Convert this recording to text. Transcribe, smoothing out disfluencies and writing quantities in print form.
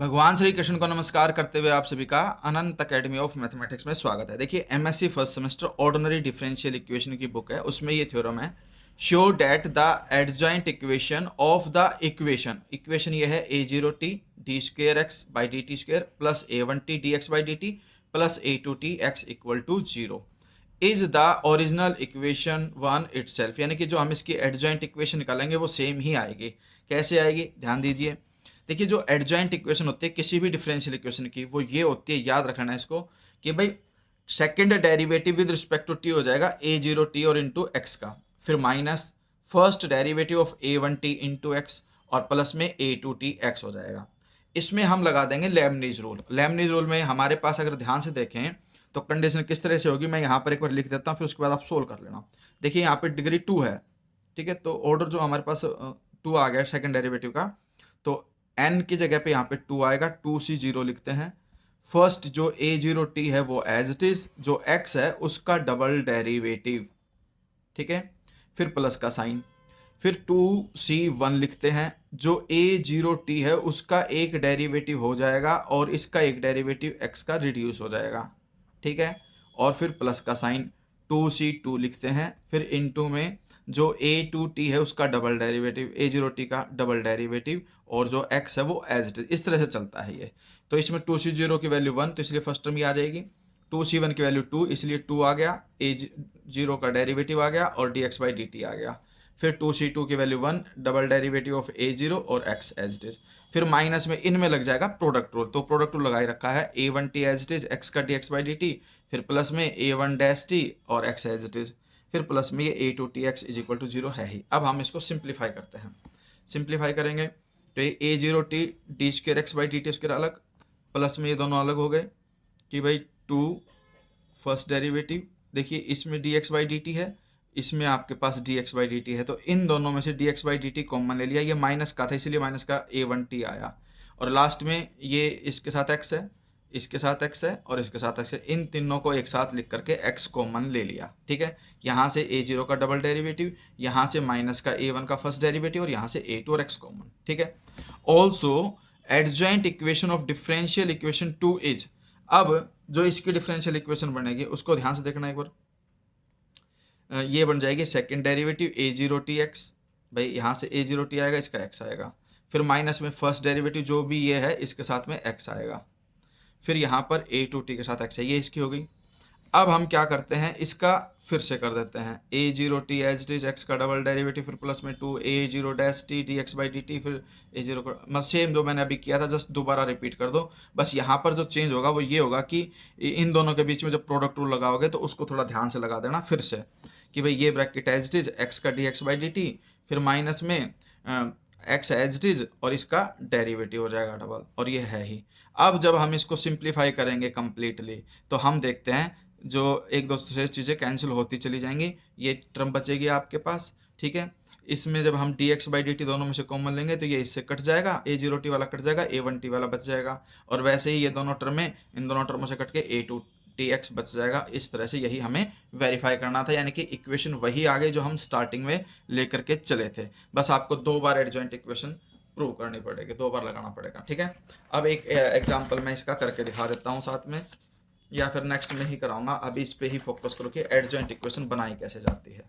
भगवान श्री कृष्ण को नमस्कार करते हुए आप सभी का अनंत अकेडमी ऑफ मैथमेटिक्स में स्वागत है। देखिए MSc first semester ordinary differential equation की बुक है, उसमें ये थ्योरम है, show that the adjoint equation of the equation ये है a zero t d square x by d t square plus a one t d x by d t plus a two T x equal to zero is the original equation one itself. यानी कि जो हम इसकी adjoint equation निकालेंगे वो same ही आएगी। कैसे आएगी ध्यान दीजिए। देखिए जो एडजॉइंट इक्वेशन होती है किसी भी डिफरेंशियल इक्वेशन की, वो ये होती है, याद रखना है इसको, कि भाई second derivative with respect to T हो जाएगा ए जीरो टी और इंटू एक्स का, फिर minus first derivative of A one T into X और प्लस में ए टू टी एक्स हो जाएगा। इसमें हम लगा देंगे लेबनीज रूल। लेबनीज रूल में हमारे पास अगर ध्यान से देखें तो कंडीशन किस तरह से होगी, मैं यहाँ पर एक बार लिख देता हूँ, फिर उसके बाद आप सोल्व कर लेना। देखिए यहाँ पे डिग्री 2 है, ठीक है, तो ऑर्डर जो हमारे पास 2 आ गया सेकंड डेरिवेटिव का, तो n की जगह पे यहाँ पे 2 आएगा, 2c0 लिखते हैं। फर्स्ट जो a जीरो टी है वो एज इट इज, जो x है उसका डबल डेरिवेटिव, ठीक है, फिर प्लस का साइन, फिर 2c1 लिखते हैं, जो a जीरो टी है उसका एक डेरिवेटिव हो जाएगा और इसका एक डेरिवेटिव x का रिड्यूस हो जाएगा, ठीक है, और फिर प्लस का साइन, 2c2 लिखते हैं, फिर इनटू में जो ए टू टी है उसका डबल डेरिवेटिव, ए जीरो टी का डबल डेरिवेटिव, और जो एक्स है वो एज इट इज। इस तरह से चलता है ये। तो इसमें 2c0 की वैल्यू 1, तो इसलिए फर्स्ट टर्म ये आ जाएगी। 2c1 की वैल्यू 2, इसलिए 2 आ गया, ए जीरो का डेरिवेटिव आ गया और d x by d t आ गया। फिर 2c2 की value 1, double derivative of a zero और एक्स एज इट इज। फिर माइनस में इनमें लग जाएगा प्रोडक्ट रूल, तो प्रोडक्ट रूल लगाई रखा है, a one t as it is, x का d x by d t, फिर प्लस में ए वन डैश टी और एक्स एज इट इज, फिर प्लस में ये ए two T X is equal to zero है ही। अब हम इसको सिंप्लीफाई करते हैं। सिंप्लीफाई करेंगे तो ये a zero t d square x by d t square अलग, प्लस में ये दोनों अलग हो गए कि भाई 2 फर्स्ट डेरिवेटिव, देखिए इसमें d x by d t है, इसमें आपके पास d x by d t है, तो इन दोनों में से d x by d t common ले लिया, ये माइनस का था इसलिए माइनस का ए वन टी आया, और लास्ट में ये इसके साथ एक्स है, इसके साथ x है और इसके साथ x है, इन तीनों को एक साथ लिख करके x कॉमन ले लिया, ठीक है। यहाँ से a जीरो का डबल डेरिवेटिव, यहाँ से माइनस का a1 का फर्स्ट डेरिवेटिव और यहाँ से a2 और x कॉमन, ठीक है। Also adjoint equation of differential equation 2 is, अब जो इसकी डिफरेंशियल इक्वेशन बनेगी उसको ध्यान से देखना एक बार। ये बन जाएगी second derivative a zero T x, भाई यहाँ से a जीरो टी आएगा, इसका x आएगा, फिर माइनस में फर्स्ट डेरिवेटिव जो भी ये है इसके साथ में x आएगा, फिर यहाँ पर ए टू टी के साथ एक्स है, ये इसकी हो गई। अब हम क्या करते हैं, इसका फिर से कर देते हैं, a zero t as it is, x का डबल डेरिवेटिव, फिर प्लस में 2 a zero dash t d x by d t, फिर ए जीरो का मतलब सेम जो मैंने अभी किया था, जस्ट दोबारा रिपीट कर दो। बस यहाँ पर जो चेंज होगा वो ये होगा कि इन दोनों के बीच में जब प्रोडक्ट रूल लगाओगे तो उसको थोड़ा ध्यान से लगा देना फिर से, कि भाई ये bracket as it is, x का d x by d t, फिर माइनस में एक्स एज इट इज और इसका डेरिवेटिव हो जाएगा डबल, और ये है ही। अब जब हम इसको सिंप्लीफाई करेंगे कंप्लीटली तो हम देखते हैं जो एक दूसरे से चीज़ें कैंसिल होती चली जाएंगी, ये टर्म बचेगी आपके पास, ठीक है। इसमें जब हम D x by d T दोनों में से कॉमन लेंगे तो ये इससे कट जाएगा, ए जीरो टी वाला कट जाएगा, ए वन टी वाला बच जाएगा, और वैसे ही ये दोनों टर्में इन दोनों टर्मों से कट के ए टू टी एक्स बच जाएगा। इस तरह से यही हमें वेरीफाई करना था, यानी कि इक्वेशन वही आ गई जो हम स्टार्टिंग में लेकर के चले थे, बस आपको 2 बार एडजॉइंट इक्वेशन प्रूव करनी पड़ेगी, 2 बार लगाना पड़ेगा, ठीक है। अब एक एग्जांपल मैं इसका करके दिखा देता हूँ साथ में, या फिर नेक्स्ट में ही कराऊंगा, अभी इस पे ही फोकस करो कि एडजॉइंट इक्वेशन बनाई कैसे जाती है।